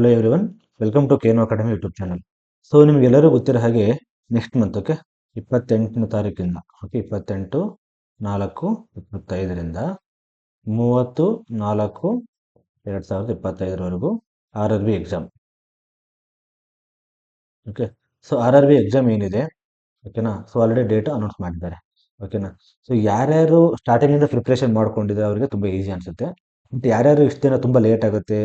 Hello everyone, welcome to Keno academy YouTube channel. So ನಿಮಗೆಲ್ಲರೂ ಗೊತ್ತಿರೋ ಹಾಗೆ ನೆಕ್ಸ್ಟ್ ಮಂತ್ 28ನೇ ತಾರೀಕಿಂದ 28/4/25ರಿಂದ 30/4/2025ವರೆಗೂ RRB exam. Okay, so RRB exam ಏನಿದೆ, ಓಕೆನಾ, ಸೊ ಆಲ್ರೆಡಿ ಡೇಟ್ ಅನೌನ್ಸ್ ಮಾಡಿದ್ದಾರೆ. ಓಕೆನಾ, ಸೊ ಯಾರ್ಯಾರು ಸ್ಟಾರ್ಟಿಂಗಿಂದ ಪ್ರಿಪ್ರೇಷನ್ ಮಾಡ್ಕೊಂಡಿದ್ದಾರೆ ಅವರಿಗೆ ತುಂಬ ಈಸಿ ಅನಿಸುತ್ತೆ. ಬಟ್ ಯಾರ್ಯಾರು ಇಷ್ಟು ದಿನ ತುಂಬ ಲೇಟ್ ಆಗುತ್ತೆ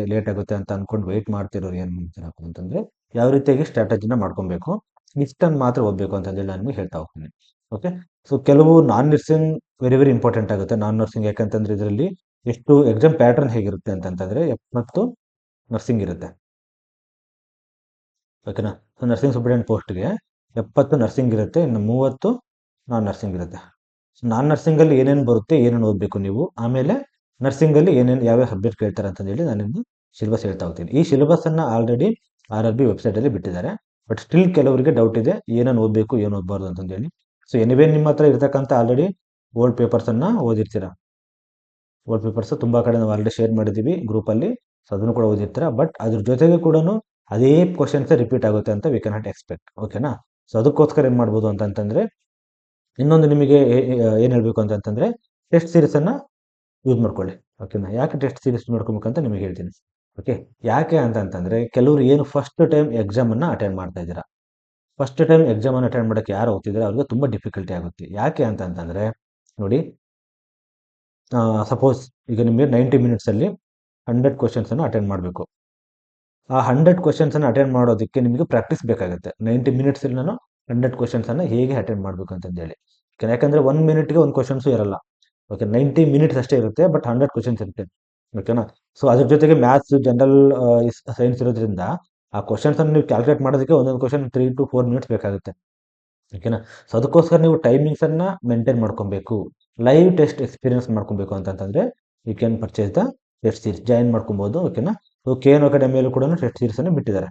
ಅಂತ ಅಂದ್ಕೊಂಡು ವೆಯ್ಟ್ ಮಾಡ್ತಿರೋರು ಏನು ಮಾಡ್ತೀರಪ್ಪ ಅಂತಂದರೆ, ಯಾವ ರೀತಿಯಾಗಿ ಸ್ಟ್ರಾಟಜಿನ ಮಾಡ್ಕೊಬೇಕು, ಇಷ್ಟನ್ನು ಮಾತ್ರ ಓದಬೇಕು ಅಂತಂದೇಳಿ ನಾನು ನಿಮಗೆ ಹೇಳ್ತಾ ಹೋಗ್ತೀನಿ. ಓಕೆ, ಸೊ ಕೆಲವು ನಾನ್ ನರ್ಸಿಂಗ್ ವೆರಿ ವೆರಿ ಇಂಪಾರ್ಟೆಂಟ್ ಆಗುತ್ತೆ. ನಾನ್ ನರ್ಸಿಂಗ್ ಯಾಕಂತಂದ್ರೆ ಇದರಲ್ಲಿ ಎಷ್ಟು ಎಕ್ಸಾಮ್ ಪ್ಯಾಟರ್ನ್ ಹೇಗಿರುತ್ತೆ ಅಂತಂತಂದರೆ 70 ನರ್ಸಿಂಗ್ ಇರುತ್ತೆ. ಓಕೆನಾ, ಸೊ ನರ್ಸಿಂಗ್ ಸೂಪರಿಂಟೆಂಡೆಂಟ್ ಪೋಸ್ಟ್ಗೆ 70 ನರ್ಸಿಂಗ್ ಇರುತ್ತೆ, ಇನ್ನು 30 ನಾನ್ ನರ್ಸಿಂಗ್ ಇರುತ್ತೆ. ಸೊ ನಾನ್ ನರ್ಸಿಂಗಲ್ಲಿ ಏನೇನು ಬರುತ್ತೆ, ಏನೇನು ಓದಬೇಕು ನೀವು, ಆಮೇಲೆ ನರ್ಸಿಂಗಲ್ಲಿ ಏನೇನು ಯಾವ್ಯಾವ ಸಬ್ಜೆಕ್ಟ್ ಕೇಳ್ತಾರೆ ಅಂತಂದೇಳಿ ನಾನು ನಿಮ್ಗೆ ಸಿಲೆಬಸ್ ಹೇಳ್ತಾ ಹೋಗ್ತೀನಿ. ಈ ಸಿಲೆಬಸ್ಸನ್ನು ಆಲ್ರೆಡಿ RRB ವೆಬ್ಸೈಟಲ್ಲಿ ಬಿಟ್ಟಿದ್ದಾರೆ. ಬಟ್ ಸ್ಟಿಲ್ ಕೆಲವರಿಗೆ ಡೌಟ್ ಇದೆ, ಏನೇನು ಓದಬೇಕು ಏನು ಓದಬಾರ್ದು ಅಂತಂದೇಳಿ. ಸೊ ಎನಿವೇ ನಿಮ್ಮ ಹತ್ರ ಇರ್ತಕ್ಕಂಥ ಆಲ್ರೆಡಿ ಓಲ್ಡ್ ಪೇಪರ್ಸನ್ನು ಓದಿರ್ತೀರ. ಓಲ್ಡ್ ಪೇಪರ್ಸ್ ತುಂಬ ಕಡೆ ನಾವು ಆಲ್ರೆಡಿ ಶೇರ್ ಮಾಡಿದ್ದೀವಿ ಗ್ರೂಪಲ್ಲಿ, ಸೊ ಅದನ್ನು ಕೂಡ ಓದಿರ್ತೀರ. ಬಟ್ ಅದ್ರ ಜೊತೆಗೆ ಕೂಡ ಅದೇ ಕ್ವಶನ್ಸ್ ರಿಪೀಟ್ ಆಗುತ್ತೆ ಅಂತ ವಿ ಕ್ಯಾನಾಟ್ ಎಕ್ಸ್ಪೆಕ್ಟ್. ಓಕೆನಾ, ಸೊ ಅದಕ್ಕೋಸ್ಕರ ಏನು ಮಾಡ್ಬೋದು ಅಂತಂತಂದರೆ, ಇನ್ನೊಂದು ನಿಮಗೆ ಏನು ಹೇಳಬೇಕು ಅಂತಂತಂದರೆ, ಟೆಸ್ಟ್ ಸೀರೀಸನ್ನು ಯೂಸ್ ಮಾಡ್ಕೊಳ್ಳಿ. ಓಕೆನಾ, ಯಾಕೆ ಟೆಸ್ಟ್ ಸೀರೀಸ್ ಮಾಡ್ಕೊಬೇಕಂತ ನಿಮಗೆ ಹೇಳ್ತೀನಿ. ಓಕೆ, ಯಾಕೆ ಅಂತಂತಂದರೆ, ಕೆಲವರು ಏನು ಫಸ್ಟ್ ಟೈಮ್ ಎಕ್ಸಾಮನ್ನು ಅಟೆಂಡ್ ಮಾಡ್ತಾ ಇದ್ದೀರಾ, ಫಸ್ಟ್ ಟೈಮ್ ಎಕ್ಸಾಮನ್ನು ಅಟೆಂಡ್ ಮಾಡೋಕ್ಕೆ ಯಾರು ಹೋಗ್ತಿದ್ದಾರೆ ಅವ್ರಿಗೆ ತುಂಬ ಡಿಫಿಕಲ್ಟಿ ಆಗುತ್ತೆ. ಯಾಕೆ ಅಂತಂತಂದರೆ ನೋಡಿ, ಸಪೋಸ್ ಈಗ ನಿಮಗೆ 90 ಮಿನಿಟ್ಸಲ್ಲಿ 100 ಕ್ವಶನ್ಸನ್ನು ಅಟೆಂಡ್ ಮಾಡಬೇಕು. ಆ 100 ಕ್ವಶನ್ಸನ್ನು ಅಟೆಂಡ್ ಮಾಡೋದಕ್ಕೆ ನಿಮಗೆ ಪ್ರಾಕ್ಟೀಸ್ ಬೇಕಾಗುತ್ತೆ. 90 ಮಿನಿಟ್ಸಲ್ಲಿ ನಾನು 100 ಕ್ವಶನ್ಸನ್ನು ಹೇಗೆ ಅಟೆಂಡ್ ಮಾಡಬೇಕು ಅಂತಂದೇಳಿ. ಯಾಕಂದರೆ 1 ಮಿನಿಟ್ಗೆ ಒಂದು ಕ್ವಶನ್ಸು ಇರಲ್ಲ. ಓಕೆ, 90 ಮಿನಿಟ್ಸ್ ಅಷ್ಟೇ ಇರುತ್ತೆ, ಬಟ್ 100 ಕ್ವಶನ್ಸ್ ಇರುತ್ತೆ. ಓಕೆನಾ, ಸೊ ಅದ್ರ ಜೊತೆಗೆ ಮ್ಯಾಥ್ಸ್, ಜನರಲ್ ಸೈನ್ಸ್ ಇರೋದ್ರಿಂದ ಆ ಕ್ವಶನ್ಸನ್ನು ನೀವು ಕ್ಯಾಲ್ಕುಲೇಟ್ ಮಾಡೋದಕ್ಕೆ ಒಂದೊಂದು ಕ್ವಶನ್ 3 to 4 ಮಿನಿಟ್ಸ್ ಬೇಕಾಗುತ್ತೆ. ಓಕೆನಾ, ಸೊ ಅದಕ್ಕೋಸ್ಕರ ನೀವು ಟೈಮಿಂಗ್ಸನ್ನು ಮೇಂಟೈನ್ ಮಾಡ್ಕೊಬೇಕು, ಲೈವ್ ಟೆಸ್ಟ್ ಎಕ್ಸ್ಪೀರಿಯನ್ಸ್ ಮಾಡ್ಕೊಬೇಕು ಅಂತಂತಂದರೆ you can purchase the test series, join ಮಾಡ್ಕೊಬೋದು. ಓಕೆನಾ, ಸೊ KNO ಅಕಾಡೆಮಿಯಲ್ಲೂ ಕೂಡ ಟೆಸ್ಟ್ ಸೀರೀಸನ್ನು ಬಿಟ್ಟಿದ್ದಾರೆ.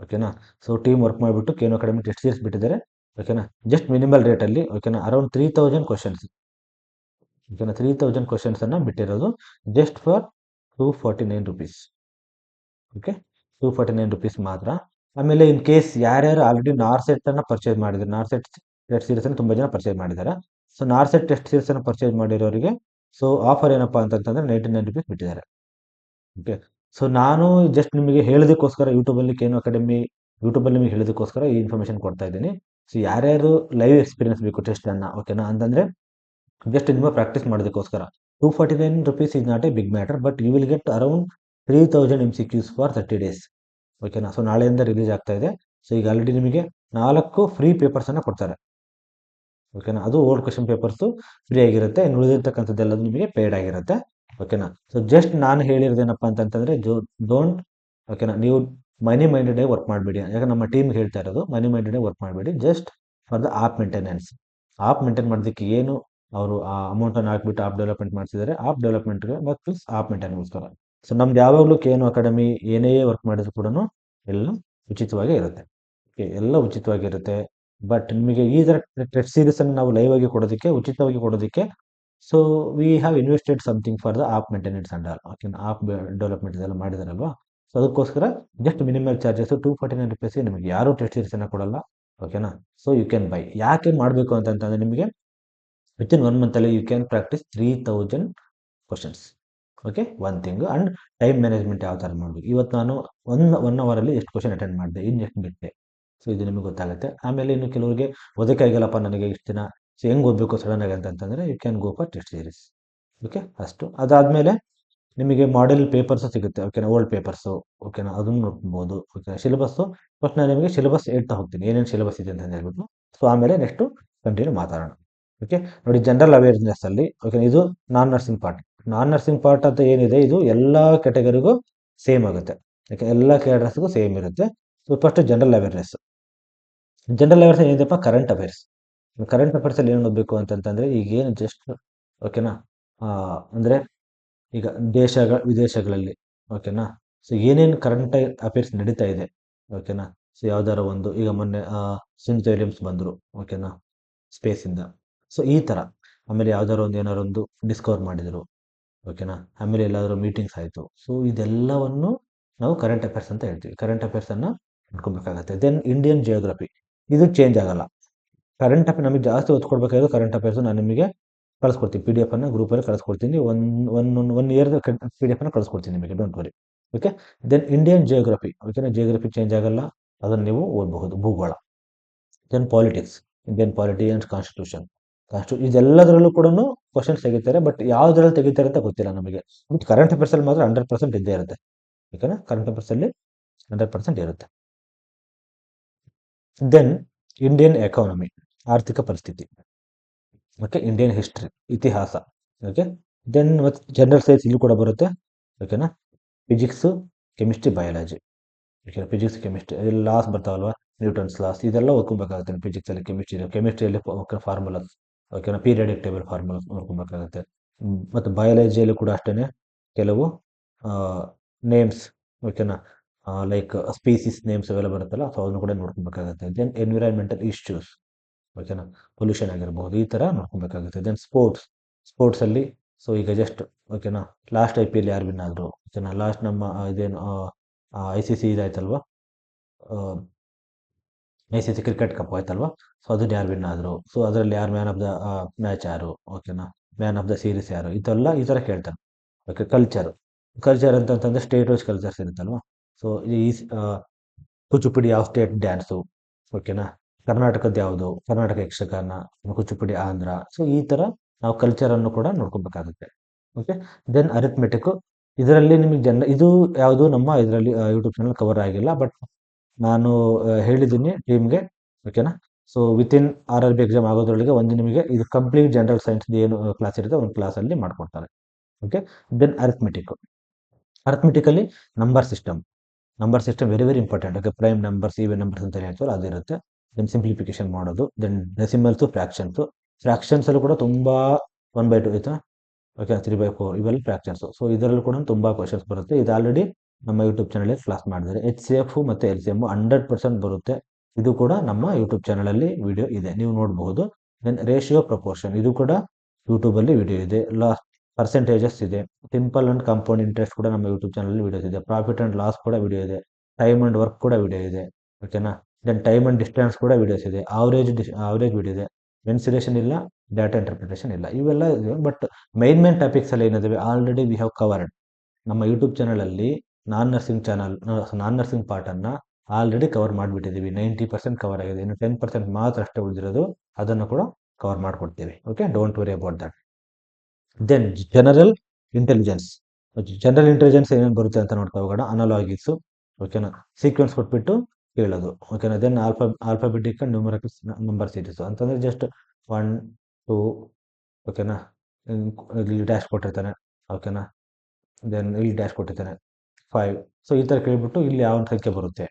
ಓಕೆನಾ, ಸೊ ಟೀಮ್ ವರ್ಕ್ ಮಾಡಿಬಿಟ್ಟು KNO ಅಕಾಡೆಮಿ ಟೆಸ್ಟ್ ಸೀರೀಸ್ ಬಿಟ್ಟಿದ್ದಾರೆ. ಓಕೆನಾ, ಜಸ್ಟ್ ಮಿನಿಮಲ್ ರೇಟಲ್ಲಿ, ಓಕೆನಾ, ಅರೌಂಡ್ 3000 ಕ್ವಶನ್ಸ್. ಓಕೆನಾ, 3000 ಕ್ವಶನ್ಸನ್ನು ಬಿಟ್ಟಿರೋದು just for 249 rupees. Okay, 249 rupees ಮಾತ್ರ. ಆಮೇಲೆ ಇನ್ ಕೇಸ್ ಯಾರ್ಯಾರು ಆಲ್ರೆಡಿ ನಾರ್ಸೆಟ್ಟನ್ನು ಪರ್ಚೇಸ್ ಮಾಡಿದ್ದಾರೆ, ನಾರ್ಸೆಟ್ ಟೆಸ್ಟ್ ಸೀರೀಸನ್ನು ತುಂಬ ಜನ ಪರ್ಚೇಸ್ ಮಾಡಿದ್ದಾರೆ. ಸೊ ನಾರ್ಸೆಟ್ ಟೆಸ್ಟ್ ಸೀರೀಸನ್ನು ಪರ್ಚೇಸ್ ಮಾಡಿರೋರಿಗೆ ಸೊ ಆಫರ್ ಏನಪ್ಪ ಅಂತಂತಂದರೆ 99 ರುಪೀಸ್ ಬಿಟ್ಟಿದ್ದಾರೆ. ಓಕೆ, ಸೊ ನಾನು ಜಸ್ಟ್ ನಿಮಗೆ ಹೇಳೋದಕ್ಕೋಸ್ಕರ ಯೂಟ್ಯೂಬಲ್ಲಿ ನಿಮಗೆ ಹೇಳೋದಕ್ಕೋಸ್ಕರ ಈ ಇನ್ಫಾರ್ಮೇಷನ್ ಕೊಡ್ತಾ ಇದ್ದೀನಿ. ಸೊ ಯಾರ್ಯಾರು ಲೈವ್ ಎಕ್ಸ್ಪೀರಿಯನ್ಸ್ ಬೇಕು ಟೆಸ್ಟನ್ನು, ಓಕೆನಾ, ಅಂತಂದರೆ ಜಸ್ಟ್ ನಿಮ್ಮ ಪ್ರಾಕ್ಟೀಸ್ ಮಾಡೋದಕ್ಕೋಸ್ಕರ 249 rupees is not a big matter, but you will get around 3000 MCQs for 30 days. ಓಕೆನಾ, ಸೊ ನಾಳೆಯಿಂದ ರಿಲೀಸ್ ಆಗ್ತಾ ಇದೆ. ಸೊ ಈಗ ಆಲ್ರೆಡಿ ನಿಮಗೆ 4 ಫ್ರೀ ಪೇಪರ್ಸನ್ನು ಕೊಡ್ತಾರೆ. ಓಕೆನಾ, ಅದು ಓಲ್ಡ್ ಕ್ವಶನ್ ಪೇಪರ್ಸು ಫ್ರೀ ಆಗಿರುತ್ತೆ, ಇನ್ನು ಉಳಿದಿರ್ತಕ್ಕಂಥದ್ದೆಲ್ಲದು ನಿಮಗೆ ಪೇಯ್ಡ್ ಆಗಿರುತ್ತೆ. ಓಕೆನಾ, ಸೊ ಜಸ್ಟ್ ನಾನು ಹೇಳಿರೋದೇನಪ್ಪ ಅಂತಂತಂದರೆ ಡೋಂಟ್, ಓಕೆನಾ, ನೀವು ಮನಿ ಮೈಂಡೆಡೇ ವರ್ಕ್ ಮಾಡಬೇಡಿ. ಯಾಕಂದ್ರೆ ನಮ್ಮ ಟೀಮ್ಗೆ ಹೇಳ್ತಾ ಇರೋದು, ಮನಿ ಮೈಂಡೆಡೇ ವರ್ಕ್ ಮಾಡಬೇಡಿ, just for the app maintenance. App maintain ಮಾಡೋದಕ್ಕೆ ಏನು ಅವರು ಆ ಅಮೌಂಟನ್ನು ಹಾಕ್ಬಿಟ್ಟು ಆಪ್ ಡೆವಲಪ್ಮೆಂಟ್ ಮಾಡ್ತಿದ್ದಾರೆ, ಆಪ್ ಡೆವಲಪ್ಮೆಂಟ್ಗೆ ಮತ್ತು ಪ್ಲಸ್ ಆಪ್ ಮೇಂಟೈನ್ಗೋಸ್ಕರ. ಸೊ ನಮ್ದು ಯಾವಾಗಲೂ KNO ಅಕಾಡೆಮಿ ಏನೇ ವರ್ಕ್ ಮಾಡಿದ್ರು ಕೂಡ ಎಲ್ಲ ಉಚಿತವಾಗೇ ಇರುತ್ತೆ. ಓಕೆ, ಎಲ್ಲ ಉಚಿತವಾಗಿರುತ್ತೆ. ಬಟ್ ನಿಮಗೆ ಈ ಥರ ಟೆಸ್ಟ್ ಸೀರೀಸನ್ನು ನಾವು ಲೈವ್ ಆಗಿ ಕೊಡೋದಕ್ಕೆ, ಉಚಿತವಾಗಿ ಕೊಡೋದಕ್ಕೆ, so we have invested something for the app maintenance and all. ಓಕೆನಾ, ಆಪ್ ಡೆವಲಪ್ಮೆಂಟ್ ಇದೆಲ್ಲ ಮಾಡಿದಾರಲ್ವಾ, ಸೊ ಅದಕ್ಕೋಸ್ಕರ ಜಸ್ಟ್ ಮಿನಿಮಲ್ ಚಾರ್ಜಸ್ 249 ರುಪೀಸ್ಗೆ ನಿಮಗೆ ಯಾರೂ ಟೆಸ್ಟ್ ಸೀರೀಸನ್ನು ಕೊಡಲ್ಲ. ಓಕೆನಾ, ಸೊ ಯು ಕ್ಯಾನ್ ಬೈ. ಯಾಕೆ ಮಾಡಬೇಕು ಅಂತಂತಂದರೆ, ನಿಮಗೆ ವಿತಿನ್ 1 ಮಂತಲ್ಲಿ you can practise 3000 questions. Okay, one thing. And time management ಯಾವ ಥರ ಮಾಡಬೇಕು, ಇವತ್ತು ನಾನು ಒನ್ ಅವರಲ್ಲಿ ಎಷ್ಟು ಕ್ವಶನ್ ಅಟೆಂಡ್ ಮಾಡಿದೆ, ಇನ್ನು ಎಷ್ಟು ಬಿಟ್ಟೆ, ಸೊ ಇದು ನಿಮಗೆ ಗೊತ್ತಾಗುತ್ತೆ. ಆಮೇಲೆ ಇನ್ನು ಕೆಲವರಿಗೆ ಓದೋಕ್ಕಾಗಲ್ಲಪ್ಪ ನನಗೆ ಇಷ್ಟು ದಿನ, ಸೊ ಹೆಂಗೆ ಓದಬೇಕು ಸಡನ್ನಾಗಿ ಅಂತಂತಂದರೆ you can go for test series. Okay, ಅಷ್ಟು. ಅದಾದಮೇಲೆ ನಿಮಗೆ ಮಾಡೆಲ್ ಪೇಪರ್ಸು ಸಿಗುತ್ತೆ. ಓಕೆನಾ, ಓಲ್ಡ್ ಪೇಪರ್ಸು, ಓಕೆನಾ, ಅದನ್ನು ನೋಡ್ಬೋದು. ಓಕೆ, ಸಿಲೆಬಸ್ಸು ಫಸ್ಟ್ ನಾನು ನಿಮಗೆ ಸಿಲೆಬಸ್ ಹೇಳ್ತಾ ಹೋಗ್ತೀನಿ, ಏನೇನು ಸಿಲೆಬಸ್ ಇದೆ ಅಂತ ಹೇಳ್ಬಿಟ್ಟು. ಸೊ ಆಮೇಲೆ ನೆಕ್ಸ್ಟು ಕಂಟಿನ್ಯೂ ಮಾತಾಡೋಣ. ಓಕೆ, ನೋಡಿ, ಜನರಲ್ ಅವೇರ್ನೆಸ್ಸಲ್ಲಿ, ಓಕೆ, ಇದು non nursing part. Non nursing part ಅಂತ ಏನಿದೆ, ಇದು ಎಲ್ಲ ಕ್ಯಾಟಗರಿಗೂ ಸೇಮ್ ಆಗುತ್ತೆ. ಓಕೆ, ಎಲ್ಲ ಕ್ಯಾಟಗರಿಗೂ ಸೇಮ್ ಇರುತ್ತೆ. ಸೊ ಫಸ್ಟ್ ಜನರಲ್ ಅವೇರ್ನೆಸ್ ಏನಿದೆಪ್ಪ, ಕರೆಂಟ್ ಅಫೇರ್ಸ್. ಕರೆಂಟ್ ಅಫೇರ್ಸಲ್ಲಿ ಏನು ಓದಬೇಕು ಅಂತಂತಂದರೆ, ಈಗೇನು ಜಸ್ಟ್, ಓಕೆನಾ, ಅಂದರೆ ಈಗ ವಿದೇಶಗಳಲ್ಲಿ, ಓಕೆನಾ, ಸೊ ಏನೇನು ಕರೆಂಟ್ ಅಫೇರ್ಸ್ ನಡೀತಾ ಇದೆ, ಓಕೆನಾ, ಸೊ ಯಾವ್ದಾರ ಒಂದು, ಈಗ ಮೊನ್ನೆ ಸಿಂಧು ವಿಲಿಯಮ್ಸ್ ಬಂದರು, ಓಕೆನಾ, ಸ್ಪೇಸಿಂದ, ಸೊ ಈ ಥರ. ಆಮೇಲೆ ಯಾವ್ದಾದ್ರು ಒಂದು ಏನಾದ್ರು ಒಂದು ಡಿಸ್ಕವರ್ ಮಾಡಿದರು, ಓಕೆನಾ, ಆಮೇಲೆ ಎಲ್ಲಾದರೂ ಮೀಟಿಂಗ್ಸ್ ಆಯಿತು. ಸೊ ಇದೆಲ್ಲವನ್ನು ನಾವು ಕರೆಂಟ್ ಅಫೇರ್ಸ್ ಅಂತ ಹೇಳ್ತೀವಿ. ಕರೆಂಟ್ ಅಫೇರ್ಸನ್ನು ನೋಡ್ಕೊಬೇಕಾಗತ್ತೆ. ದೆನ್ ಇಂಡಿಯನ್ ಜಿಯೋಗ್ರಫಿ, ಇದು ಚೇಂಜ್ ಆಗಲ್ಲ. ಕರೆಂಟ್ ಅಫೇರ್ ನಮಗೆ ಜಾಸ್ತಿ ಓದ್ಕೊಡ್ಬೇಕಾದ್ರೆ ಕರೆಂಟ್ ಅಫೇರ್ಸ್ ನಾನು ನಿಮಗೆ ಕಳಿಸ್ಕೊಡ್ತೀನಿ, ಪಿ ಡಿ ಎಫ್ ಅನ್ನು ಗ್ರೂಪಲ್ಲಿ ಕಳಿಸ್ಕೊಡ್ತೀನಿ. One year P D F ಅನ್ನು ಕಳಿಸ್ಕೊಡ್ತೀನಿ ನಿಮಗೆ, don't worry. Okay. Then Indian geography, ಓಕೆನಾ, ಜಿಯೋಗ್ರಫಿ ಚೇಂಜ್ ಆಗಲ್ಲ, ಅದನ್ನು ನೀವು ಓದಬಹುದು. ಭೂಗೋಳ. Then politics, Indian polity and constitution. ಇದೆಲ್ಲದರಲ್ಲೂ ಕೂಡ ಕ್ವಶನ್ಸ್ ತೆಗಿತಾರೆ, ಬಟ್ ಯಾವುದ್ರಲ್ಲಿ ತೆಗಿತಾರೆ ಅಂತ ಗೊತ್ತಿಲ್ಲ ನಮಗೆ. ಬಟ್ ಕರೆಂಟ್ ಅಫೇರ್ಸಲ್ಲಿ ಮಾತ್ರ 100% ಇದ್ದೇ ಇರುತ್ತೆ. ಓಕೆನಾ, ಕರೆಂಟ್ ಅಫೇರ್ಸಲ್ಲಿ 100% ಇರುತ್ತೆ. ದೆನ್ ಇಂಡಿಯನ್ ಎಕಾನಮಿ, ಆರ್ಥಿಕ ಪರಿಸ್ಥಿತಿ. ಓಕೆ. ಇಂಡಿಯನ್ ಹಿಸ್ಟ್ರಿ, ಇತಿಹಾಸ. ಓಕೆ. ದೆನ್ ಮತ್ತು ಜನರಲ್ ಸೈನ್ಸ್ ಇಲ್ಲಿ ಕೂಡ ಬರುತ್ತೆ. ಓಕೆನಾ, ಫಿಸಿಕ್ಸು, ಕೆಮಿಸ್ಟ್ರಿ, ಬಯಾಲಜಿ. ಓಕೆನಾ, ಫಿಸಿಕ್ಸ್, ಕೆಮಿಸ್ಟ್ರಿ, ಇಲ್ಲಿ ಲಾಸ್ ಬರ್ತಾವಲ್ವಾ, ನ್ಯೂಟನ್ಸ್ ಲಾಸ್, ಇದೆಲ್ಲ ಓದ್ಕೊಬೇಕಾಗುತ್ತೆ ಫಿಸಿಕ್ಸಲ್ಲಿ, ಕೆಮಿಸ್ಟ್ರಿಯಲ್ಲಿ ಫಾರ್ಮುಲಾಸ್. ಓಕೆನಾ, ಪೀರಿಯಡಿಕ್ ಟೇಬಲ್ ಫಾರ್ಮುಲಾಸ್ ನೋಡ್ಕೊಬೇಕಾಗುತ್ತೆ. ಮತ್ತು ಬಯಾಲಜಿಯಲ್ಲಿ ಕೂಡ ಅಷ್ಟೇ ಕೆಲವು ನೇಮ್ಸ್, ಓಕೆನಾ, ಲೈಕ್ ಸ್ಪೀಸೀಸ್ ನೇಮ್ಸ್ ಅವೆಲ್ಲ ಬರುತ್ತಲ್ಲ, ಸೊ ಅದನ್ನು ಕೂಡ ನೋಡ್ಕೊಬೇಕಾಗುತ್ತೆ. ದೆನ್ ಎನ್ವಿರಾನ್ಮೆಂಟಲ್ ಇಶ್ಯೂಸ್, ಓಕೆನಾ, ಪೊಲ್ಯೂಷನ್ ಆಗಿರ್ಬೋದು, ಈ ಥರ ನೋಡ್ಕೊಬೇಕಾಗುತ್ತೆ. ದೆನ್ ಸ್ಪೋರ್ಟ್ಸಲ್ಲಿ, ಸೊ ಈಗ ಜಸ್ಟ್, ಓಕೆನಾ, ಲಾಸ್ಟ್ IPL ಯಾರು ವಿನ್ ಆದರು, ಓಕೆನಾ, ಲಾಸ್ಟ್ ನಮ್ಮ ಇದೇನು ICC ಇದಾಯ್ತಲ್ವಾ, ICC ಕ್ರಿಕೆಟ್ ಕಪ್ ಆಯ್ತಲ್ವಾ, ಸೊ ಅದನ್ನು ಯಾರು ವಿನ್ ಆದರು, ಸೊ ಅದರಲ್ಲಿ ಯಾರು ಮ್ಯಾನ್ ಆಫ್ ದ ಮ್ಯಾಚ್ ಯಾರು, ಓಕೆನಾ, ಮ್ಯಾನ್ ಆಫ್ ದ ಸೀರೀಸ್ ಯಾರು, ಈ ಥರ ಕೇಳ್ತಾನೆ. ಓಕೆ. ಕಲ್ಚರ್ ಅಂತಂತಂದರೆ ಸ್ಟೇಟ್ ವೈಸ್ ಕಲ್ಚರ್ಸ್ ಇರುತ್ತಲ್ವಾ, ಸೊ ಈ ಕೂಚಿಪುಡಿ ಯಾವ ಸ್ಟೇಟ್ ಡ್ಯಾನ್ಸು, ಓಕೆನಾ, ಕರ್ನಾಟಕದ ಯಾವುದು, ಕರ್ನಾಟಕ ಯಕ್ಷಗಾನ, ಕೂಚಿಪುಡಿ ಆಂಧ್ರ, ಸೊ ಈ ಥರ ನಾವು ಕಲ್ಚರನ್ನು ಕೂಡ ನೋಡ್ಕೊಬೇಕಾಗುತ್ತೆ. ಓಕೆ. ದೆನ್ ಅರಿಥ್ಮೆಟಿಕ್, ಇದರಲ್ಲಿ ನಿಮಗೆ ಇದು ಯಾವುದು ನಮ್ಮ ಇದರಲ್ಲಿ ಯೂಟ್ಯೂಬ್ ಚಾನಲ್ ಕವರ್ ಆಗಿಲ್ಲ, ಬಟ್ ನಾನು ಹೇಳಿದ್ದೀನಿ ಟೀಮ್ಗೆ. ಓಕೆನಾ, ಸೊ ವಿತಿನ್ RRB ಎಕ್ಸಾಮ್ ಆಗೋದ್ರೊಳಗೆ ಒಂದು ನಿಮಗೆ ಇದು ಕಂಪ್ಲೀಟ್ ಜನರಲ್ ಸೈನ್ಸ್ ಏನು ಕ್ಲಾಸ್ ಇರುತ್ತೆ, ಒಂದು ಕ್ಲಾಸಲ್ಲಿ ಮಾಡ್ಕೊಡ್ತಾರೆ. ಓಕೆ. ದೆನ್ ಅರಿಥ್ಮೆಟಿಕಲ್ಲಿ number system very very important. Okay. Prime numbers, even numbers ಅಂತ ಹೇಳ್ತೀವಲ್ಲ, ಅದಿರುತ್ತೆ. ದೆನ್ ಸಿಂಪ್ಲಿಫಿಕೇಶನ್ ಮಾಡೋದು. ದೆನ್ ಡೆಸಿಮಲ್ಸು, ಫ್ರ್ಯಾಕ್ಷನ್ಸಲ್ಲೂ ಕೂಡ ತುಂಬ 1/2 ಆಯಿತಾ, ಓಕೆ, 3/4, ಇವೆಲ್ಲ ಫ್ರ್ಯಾಕ್ಷನ್ಸು. ಸೊ ಇದರಲ್ಲೂ ಕೂಡ ತುಂಬ ಕ್ವಶನ್ಸ್ ಬರುತ್ತೆ. ಇದು ಆಲ್ರೆಡಿ ನಮ್ಮ ಯೂಟ್ಯೂಬ್ ಚಾನಲಲ್ಲಿ ಕ್ಲಾಸ್ ಮಾಡಿದ್ದಾರೆ. HCF ಮತ್ತು LCM 100% ಬರುತ್ತೆ. ಇದು ಕೂಡ ನಮ್ಮ ಯೂಟ್ಯೂಬ್ ಚಾನಲಲ್ಲಿ ವಿಡಿಯೋ ಇದೆ, ನೀವು ನೋಡಬಹುದು. ದೆನ್ ರೇಷಿಯೋ ಪ್ರಪೋರ್ಷನ್, ಇದು ಕೂಡ ಯೂಟ್ಯೂಬಲ್ಲಿ ವಿಡಿಯೋ ಇದೆ. ಪರ್ಸೆಂಟೇಜಸ್ ಇದೆ. ಸಿಂಪಲ್ ಆ್ಯಂಡ್ ಕಾಂಪೌಂಡ್ ಇಂಟ್ರೆಸ್ಟ್ ಕೂಡ ನಮ್ಮ ಯೂಟ್ಯೂಬ್ ಚಾನಲಲ್ಲಿ ವಿಡಿಯೋಸ್ ಇದೆ. ಪ್ರಾಫಿಟ್ ಆ್ಯಂಡ್ ಲಾಸ್ ಕೂಡ ವಿಡಿಯೋ ಇದೆ. ಟೈಮ್ ಆ್ಯಂಡ್ ವರ್ಕ್ ಕೂಡ ವಿಡಿಯೋ ಇದೆ. ಓಕೆನಾ. ದೆನ್ ಟೈಮ್ ಆ್ಯಂಡ್ ಡಿಸ್ಟೆನ್ಸ್ ಕೂಡ ವಿಡಿಯೋಸ್ ಇದೆ. ಆವರೇಜ್ ವಿಡಿಯೋ ಇದೆ. ಮೆನ್ಸುರೇಷನ್ ಇಲ್ಲ, ಡಾಟಾ ಇಂಟರ್ಪ್ರಿಟೇಷನ್ ಇಲ್ಲ, ಇವೆಲ್ಲ ಇದೆ. ಬಟ್ ಮೈನ್ ಟಾಪಿಕ್ಸ್ ಎಲ್ಲ ಏನಿದಾವೆ ಆಲ್ರೆಡಿ ವಿ ಹ್ಯಾವ್ ಕವರ್ಡ್. ನಮ್ಮ ಯೂಟ್ಯೂಬ್ ಚಾನಲಲ್ಲಿ ನಾನ್ ನರ್ಸಿಂಗ್ ಪಾರ್ಟನ್ನು ಆಲ್ರೆಡಿ ಕವರ್ ಮಾಡಿಬಿಟ್ಟಿದ್ದೀವಿ. 90% ಕವರ್ ಆಗಿದೆ. ಇನ್ನು 10% ಮಾತ್ರ ಅಷ್ಟೇ ಉಳಿದಿರೋದು, ಅದನ್ನು ಕೂಡ ಕವರ್ ಮಾಡಿಕೊಡ್ತೀವಿ. Okay, don't worry about that. Then general intelligence ಏನೇನು ಬರುತ್ತೆ ಅಂತ ನೋಡ್ತಾ ಹೋಗೋಣ. ಅನಲಾಗಿಸು, ಓಕೆನಾ, ಸೀಕ್ವೆನ್ಸ್ ಕೊಟ್ಬಿಟ್ಟು ಕೇಳೋದು, ಓಕೆನಾ. Then alphabetic and numerical number series ಅಂತಂದರೆ ಜಸ್ಟ್ 1, 2, ಓಕೆನಾ, ಇಲ್ಲಿ ಡ್ಯಾಶ್ ಕೊಟ್ಟಿರ್ತಾನೆ, ಓಕೆನಾ. ದೆನ್ ಇಲ್ಲಿ ಡ್ಯಾಶ್ ಕೊಟ್ಟಿರ್ತಾನೆ 5, ಸೊ ಈ ಥರ ಕೇಳಿಬಿಟ್ಟು ಇಲ್ಲಿ ಯಾವ ಸಂಖ್ಯೆ ಬರುತ್ತೆ.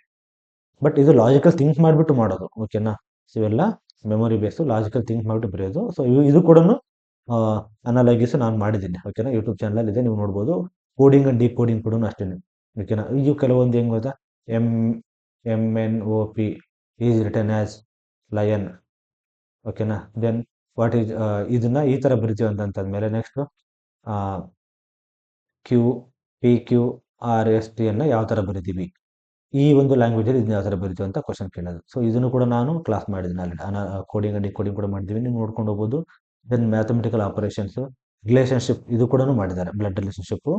ಬಟ್ ಇದು ಲಾಜಿಕಲ್ ಥಿಂಕ್ ಮಾಡಿಬಿಟ್ಟು ಮಾಡೋದು, ಓಕೆನಾ. ಸೊ ಇವೆಲ್ಲ ಮೆಮೊರಿ ಬೇಸು, ಲಾಜಿಕಲ್ ಥಿಂಕ್ ಮಾಡಿಬಿಟ್ಟು ಬರೆಯೋದು. ಸೊ ಇದು ಕೂಡ ಅನಾಲೈಸಿಸ್ ನಾನು ಮಾಡಿದ್ದೀನಿ, ಓಕೆನಾ. ಯೂಟ್ಯೂಬ್ ಚಾನಲ್ ಇದೆ, ನೀವು ನೋಡ್ಬೋದು. ಕೋಡಿಂಗ್ ಆ್ಯಂಡ್ ಡಿಕೋಡಿಂಗ್ ಕೂಡ ಅಷ್ಟೇ, ಓಕೆನಾ. ಇದು ಕೆಲವೊಂದು ಹೆಂಗೆ ಗೊತ್ತಾ, MNOP is return as lion, ಓಕೆನಾ. ದೆನ್ ವಾಟ್ ಈಸ್ ಇದನ್ನು ಈ ಥರ ಬರಿತೀವಿ ಅಂತಂತಂದಮೇಲೆ ನೆಕ್ಸ್ಟು QPQRST ಅನ್ನು ಯಾವ ಥರ ಬರಿತೀವಿ, ಈ ಒಂದು ಲ್ಯಾಂಗ್ವೇಜಲ್ಲಿ ಇದನ್ನ ಯಾವ ಥರ ಬರಿತೀವಿ ಅಂತ ಕ್ವಶನ್ ಕೇಳೋದು. ಸೊ ಇದನ್ನು ಕೂಡ ನಾನು ಕ್ಲಾಸ್ ಮಾಡಿದ್ದೀನಿ ಆಲ್ರೆಡಿ. ಕೋಡಿಂಗ್ ಆ್ಯಂಡ್ ಡಿಕೋಡಿಂಗ್ ಕೂಡ ಮಾಡಿದ್ದೀವಿ, ನೀವು ನೋಡ್ಕೊಂಡು ಹೋಗ್ಬೋದು. ದೆನ್ ಮ್ಯಾಥಮೆಟಿಕಲ್ ಆಪರೇಷನ್ಸು, ರಿಲೇಷನ್ಶಿಪ್, ಇದು ಕೂಡ ಮಾಡಿದ್ದಾರೆ, ಬ್ಲಡ್ ರಿಲೇಷನ್ಶಿಪ್ಪು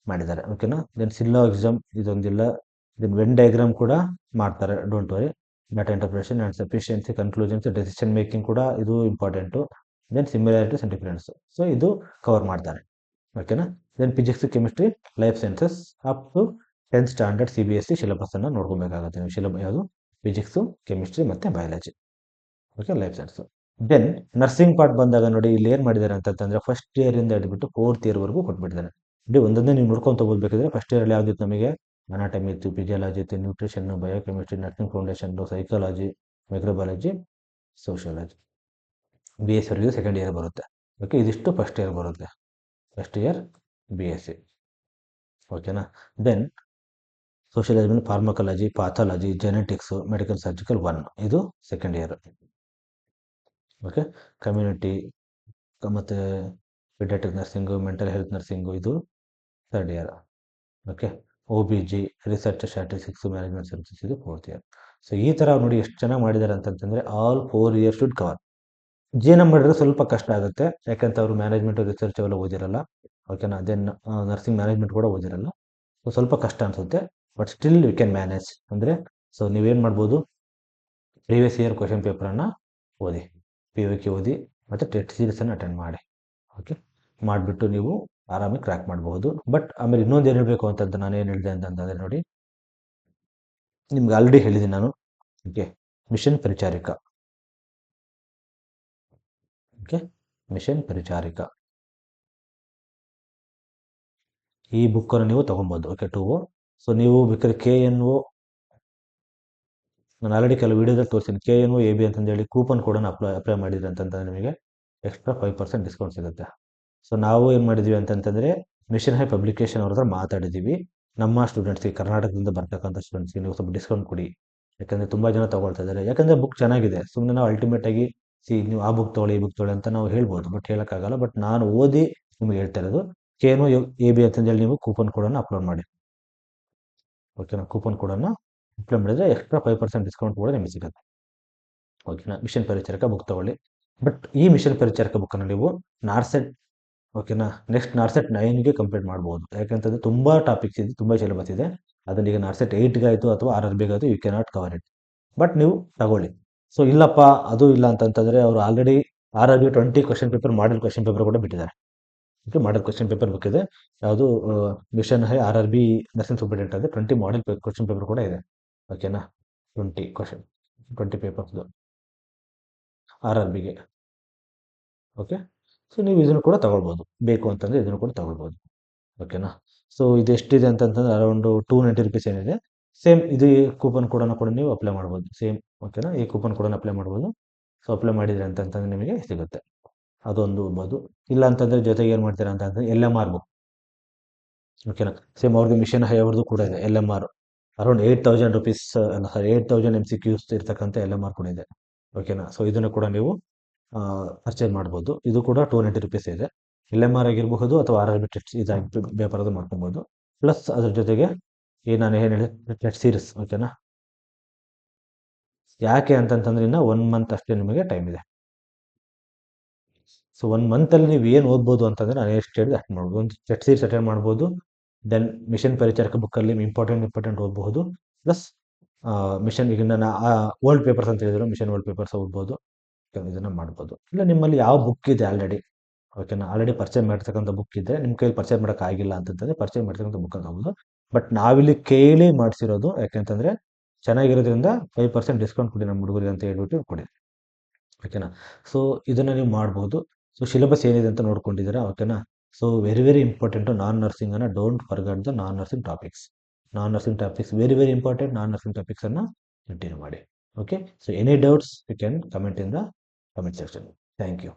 ಮಾಡಿದ್ದಾರೆ, ಓಕೆನಾ. ದೆನ್ ಸಿಲ್ಲೋಗಿಸಮ್ ಇದೊಂದಿಲ್ಲ. ದೆನ್ ವೆನ್ ಡಯಾಗ್ರಾಮ್ ಕೂಡ ಮಾಡ್ತಾರೆ, don't worry. Data interpretation and sufficiency, conclusions, decision making ಕೂಡ ಇದು important. Then similarities and difference, so ಇದು ಕವರ್ ಮಾಡ್ತಾರೆ, ಓಕೆನಾ. Then physics, chemistry, life sciences up to 10th standard CBSE ಸಿಲೆಬಸ್ಸನ್ನು ನೋಡ್ಕೊಬೇಕಾಗುತ್ತೆ ನೀವು. ಯಾವುದು, ಫಿಸಿಕ್ಸು, ಕೆಮಿಸ್ಟ್ರಿ ಮತ್ತು biology, okay, life science. Then nursing part ಬಂದಾಗ ನೋಡಿ, ಇಲ್ಲಿ ಏನು ಮಾಡಿದ್ದಾರೆ ಅಂತಂದರೆ ಫಸ್ಟ್ ಇಯರಿಂದ ಹಿಡಿದ್ಬಿಟ್ಟು 4th ಇಯರ್ವರೆಗೂ ಕೊಟ್ಬಿಟ್ಟಿದ್ದಾರೆ. ಇಲ್ಲಿ ಒಂದೊಂದೇ ನೀವು ನೋಡ್ಕೊಂಡು ತೊಗೋಬೇಕಿದ್ರೆ, ಫಸ್ಟ್ ಇಯರಲ್ಲಿ ಯಾವುದಿತ್ತು ನಮಗೆ, ಅನಾಟಮಿ ಇತ್ತು, ಫಿಸಿಯಾಲಜಿ ಇತ್ತು, nutrition, biochemistry, nursing foundation, psychology, microbiology, sociology. BSc ವರೆಗೂ ಸೆಕೆಂಡ್ ಇಯರ್ ಬರುತ್ತೆ, ಓಕೆ. ಇದಿಷ್ಟು ಫಸ್ಟ್ ಇಯರ್ ಬರುತ್ತೆ, ಫಸ್ಟ್ ಇಯರ್ BSc, ಓಕೆನಾ. ದೆನ್ ಸೋಷಿಯಾಲಜಿ ಮೇಲೆ pharmacology, pathology, genetics, medical surgical 1, ಇದು ಸೆಕೆಂಡ್ ಇಯರ್, ಓಕೆ. ಕಮ್ಯುನಿಟಿ ಮತ್ತು paediatric nursing, mental health nursing, ಇದು third year, okay. OBG, research statistics, management services ಇದು 4th year. So ಈ ಥರ ನೋಡಿ ಎಷ್ಟು ಚೆನ್ನಾಗಿ ಮಾಡಿದ್ದಾರೆ ಅಂತಂತಂದರೆ all 4 years should cover. GNM ಮಾಡಿದ್ರೆ ಸ್ವಲ್ಪ ಕಷ್ಟ ಆಗುತ್ತೆ, ಯಾಕಂತ ಅವರು ಮ್ಯಾನೇಜ್ಮೆಂಟ್ ರಿಸರ್ಚ್ ಅವೆಲ್ಲ ಓದಿರಲ್ಲ. ಓಕೆನಾ, ದೆನ್ ನರ್ಸಿಂಗ್ ಮ್ಯಾನೇಜ್ಮೆಂಟ್ ಕೂಡ ಓದಿರಲ್ಲ. ಸೊ ಸ್ವಲ್ಪ ಕಷ್ಟ ಅನಿಸುತ್ತೆ, but still we can manage. ಅಂದರೆ ಸೊ ನೀವೇನು ಮಾಡ್ಬೋದು, ಪ್ರೀವಿಯಸ್ ಇಯರ್ ಕ್ವಶನ್ ಪೇಪರನ್ನು ಓದಿ, POQ ಓದಿ, ಮತ್ತು ಟೆಸ್ಟ್ ಸೀರೀಸನ್ನು ಅಟೆಂಡ್ ಮಾಡಿ. ಓಕೆ, ಮಾಡಿಬಿಟ್ಟು ನೀವು ಆರಾಮಾಗಿ ಕ್ರ್ಯಾಕ್ ಮಾಡಬಹುದು. ಬಟ್ ಆಮೇಲೆ ಇನ್ನೊಂದು ಏನು ಹೇಳಬೇಕು ಅಂತಂತ ನಾನು ಏನು ಹೇಳಿದೆ ಅಂತಂದರೆ ನೋಡಿ, ನಿಮ್ಗೆ ಆಲ್ರೆಡಿ ಹೇಳಿದ್ದೀನಿ ನಾನು. Okay, mission Paricharika. Okay, mission Paricharika ಈ ಬುಕ್ಕನ್ನು ನೀವು ತೊಗೊಬೋದು. ಓಕೆ, 2. ಸೊ ನೀವು ಬೇಕಾದ್ರೆ KNO, ನಾನು ಆಲ್ರೆಡಿ ಕೆಲವು ವೀಡಿಯೋದಲ್ಲಿ ತೋರಿಸ್ತೀನಿ, KNO AB ಅಂತಂದೇಳಿ ಕೂಪನ್ ಕೋಡನ್ನು ಅಪ್ಲೈ ಮಾಡಿದ್ರಿ ಅಂತಂತಂದರೆ ನಿಮಗೆ ಎಕ್ಸ್ಟ್ರಾ 5% ಡಿಸ್ಕೌಂಟ್ ಸಿಗುತ್ತೆ. ಸೊ ನಾವು ಏನು ಮಾಡಿದ್ವಿ ಅಂತಂತಂದರೆ, ಮಿಷನ್ ಹೈ ಪಬ್ಲಿಕೇಶನ್ ಅವ್ರ ಹತ್ರ ಮಾತಾಡಿದ್ದೀವಿ, ನಮ್ಮ ಸ್ಟೂಡೆಂಟ್ಸ್ಗೆ, ಕರ್ನಾಟಕದಿಂದ ಬರ್ತಕ್ಕಂಥ ಸ್ಟೂಡೆಂಟ್ಸ್ಗೆ ನೀವು ಸ್ವಲ್ಪ ಡಿಸ್ಕೌಂಟ್ ಕೊಡಿ, ಯಾಕಂದರೆ ತುಂಬ ಜನ ತೊಗೊಳ್ತಾ ಇದ್ದಾರೆ. ಯಾಕಂದರೆ ಬುಕ್ ಚೆನ್ನಾಗಿದೆ. ಸುಮ್ಮನೆ ನಾವು ಅಲ್ಟಿಮೇಟಾಗಿ ನೀವು ಆ ಬುಕ್ ತೊಗೊಳ್ಳಿ, ಈ ಬುಕ್ ತೊಗೊಳ್ಳಿ ಅಂತ ನಾವು ಹೇಳ್ಬೋದು, ಬಟ್ ಹೇಳೋಕ್ಕಾಗಲ್ಲ. ಬಟ್ ನಾನು ಓದಿ ನಿಮಗೆ ಹೇಳ್ತಾ ಇರೋದು, KNO AB ಅಂತಂದೇಳಿ ನೀವು ಕೂಪನ್ ಕೋಡನ್ನು ಅಪ್ಲೋಡ್ ಮಾಡಿ. ಓಕೆನಾ, ಕೂಪನ್ ಕೋಡನ್ನು ಅಪ್ಲೈ ಮಾಡಿದರೆ ಎಕ್ಸ್ಟ್ರಾ 5% ಡಿಸ್ಕೌಂಟ್ ಕೂಡ ನಿಮಗೆ ಸಿಗುತ್ತೆ. ಓಕೆನಾ, ಮಿಷನ್ ಪರಿಚಾರಕ ಬುಕ್ ತೊಗೊಳ್ಳಿ. ಬಟ್ ಈ ಮಿಷನ್ ಪರಿಚಾರಕ ಬುಕ್ಕನ್ನು ನೀವು ನಾರ್ಸೆಟ್, ಓಕೆನಾ, ನೆಕ್ಸ್ಟ್ ನಾರ್ಸೆಟ್ 9ಗೆ ಕಂಪ್ಲೀಟ್ ಮಾಡ್ಬೋದು. ಯಾಕಂತಂದರೆ ತುಂಬ ಟಾಪಿಕ್ಸ್ ಇದೆ, ತುಂಬ ಸಿಲೆಬಸ್ ಇದೆ. ಅದನ್ನು ಈಗ ನಾರ್ಸೆಟ್ 8ಗೆ ಆಯಿತು ಅಥವಾ RRBಗೆ ಆಯಿತು, you can not cover it. But ನೀವು ತಗೊಳ್ಳಿ. ಸೊ ಇಲ್ಲಪ್ಪ ಅದು ಇಲ್ಲ ಅಂತಂತಂದರೆ ಅವರು already RRB 20 question paper, model question paper ಕೂಡ ಬಿಟ್ಟಿದ್ದಾರೆ. Okay, model question paper book ಇದೆ. ಯಾವುದು mission high RRB nursing superintendent ಅಂದರೆ 20 ಮಾಡೆಲ್ ಕ್ವಶನ್ ಪೇಪರ್ ಕೂಡ ಇದೆ. ಓಕೆನಾ, 20 ಪೇಪರ್ಸ್ದು RRBಗೆ. ಓಕೆ, ಸೊ ನೀವು ಇದನ್ನು ಕೂಡ ತಗೊಳ್ಬೋದು, ಬೇಕು ಅಂತಂದರೆ ಇದನ್ನು ಕೂಡ ತಗೊಳ್ಬೋದು. ಓಕೆನಾ, ಸೊ ಇದು ಎಷ್ಟಿದೆ ಅಂತಂತಂದರೆ ಅರೌಂಡು 290 ರುಪೀಸ್ ಏನಿದೆ, ಸೇಮ್ ಇದು ಕೂಪನ್ ಕೋಡನ್ನು ಕೂಡ ನೀವು ಅಪ್ಲೈ ಮಾಡ್ಬೋದು, ಸೇಮ್. ಓಕೆನಾ, ಈ ಕೂಪನ್ ಕೋಡನ್ನು ಅಪ್ಲೈ ಮಾಡ್ಬೋದು. ಸೊ ಅಪ್ಲೈ ಮಾಡಿದರೆ ಅಂತಂತಂದರೆ ನಿಮಗೆ ಸಿಗುತ್ತೆ, ಅದೊಂದು ಓದ್ಬೋದು. ಇಲ್ಲ ಅಂತಂದರೆ ಜೊತೆಗೆ ಏನು ಮಾಡ್ತೀರಾ ಅಂತಂದರೆ LMR ಬುಕ್. ಓಕೆನಾ, ಸೇಮ್ ಅವ್ರದ್ದು ಮಿಷನ್ ಹೈ ಅವ್ರದ್ದು ಕೂಡ ಇದೆ LMR, ಅರೌಂಡ್ 8000 ರುಪೀಸ್, ಅಲ್ಲ ಸಾರಿ 8000 MCQs ಇರ್ತಕ್ಕಂಥ LMR ಕೂಡ ಇದೆ. ಓಕೆನಾ, ಸೊ ಇದನ್ನು ಕೂಡ ನೀವು ಪರ್ಚೇಸ್ ಮಾಡ್ಬೋದು. ಇದು ಕೂಡ 290 ರುಪೀಸ್ ಇದೆ. LMR ಆಗಿರಬಹುದು ಅಥವಾ RRB ಟೆಸ್ಟ್ ಇದಾಗಿ ಪೇಪರ್ ಅದು ಮಾಡ್ಕೊಬೋದು. ಪ್ಲಸ್ ಅದ್ರ ಜೊತೆಗೆ ನಾನು ಏನು ಹೇಳಿ ಟೆಸ್ಟ್ ಸೀರೀಸ್. ಓಕೆನಾ, ಯಾಕೆ ಅಂತಂತಂದ್ರೆ ಇನ್ನು 1 ಮಂತ್ ಅಷ್ಟೇ ನಿಮಗೆ ಟೈಮ್ ಇದೆ. ಸೊ 1 ಮಂತಲ್ಲಿ ನೀವು ಏನು ಓದ್ಬೋದು ಅಂತಂದರೆ, ನಾನು ಎಷ್ಟು ಹೇಳಿದೆ ಅಷ್ಟು ಮಾಡ್ಬೋದು. ಒಂದು ಟೆಸ್ಟ್ ಸೀರೀಸ್ ಅಟೆಂಡ್ ಮಾಡ್ಬೋದು, ದೆನ್ ಮಿಷನ್ ಪರಿಚಾರಕ ಬುಕ್ಕಲ್ಲಿ ಇಂಪಾರ್ಟೆಂಟ್ ಓದ್ಬೋದು. ಪ್ಲಸ್ ಮಿಷನ್, ಈಗ ನಾನು ಓಲ್ಡ್ ಪೇಪರ್ಸ್ ಅಂತ ಹೇಳಿದ್ರು, ಮಿಷನ್ ಓಲ್ಡ್ ಪೇಪರ್ಸ್ ಓದ್ಬೋದು. ಇದನ್ನು ಮಾಡ್ಬೋದು. ಇಲ್ಲ ನಿಮ್ಮಲ್ಲಿ ಯಾವ ಬುಕ್ ಇದೆ ಆಲ್ರೆಡಿ, ಓಕೆನಾ, ಆಲ್ರೆಡಿ ಪರ್ಚೇಸ್ ಮಾಡ್ತಕ್ಕಂಥ ಬುಕ್ ಇದ್ದರೆ, ನಿಮ್ಮ ಕೈಲಿ ಪರ್ಚೇಸ್ ಮಾಡೋಕ್ಕಾಗಿಲ್ಲ ಅಂತಂದರೆ ಪರ್ಚೇಸ್ ಮಾಡ್ತಕ್ಕಂಥ ಬುಕ್ ತಗೋಬೋದು. ಬಟ್ ನಾವಿಲ್ಲಿ ಕೇಳಿ ಮಾಡಿಸಿರೋದು, ಯಾಕೆಂತಂದರೆ ಚೆನ್ನಾಗಿರೋದ್ರಿಂದ 5% ಡಿಸ್ಕೌಂಟ್ ಕೊಡಿ ನಮ್ಮ ಹುಡುಗರಿಗೆ ಅಂತ ಹೇಳ್ಬಿಟ್ಟು ಕೊಡಿ. ಓಕೆನಾ, ಸೊ ಇದನ್ನು ನೀವು ಮಾಡ್ಬೋದು. ಸೊ ಸಿಲೆಬಸ್ ಏನಿದೆ ಅಂತ ನೋಡ್ಕೊಂಡಿದ್ದೀರಾ. ಓಕೆನಾ, so very very important non ನರ್ಸಿಂಗನ್ನು don't forget the non nursing topics. Very very important. Non nursing ಟಾಪಿಕ್ಸನ್ನು ಕಂಟಿನ್ಯೂ ಮಾಡಿ. Okay, so any doubts you can comment in the comment section. Thank you.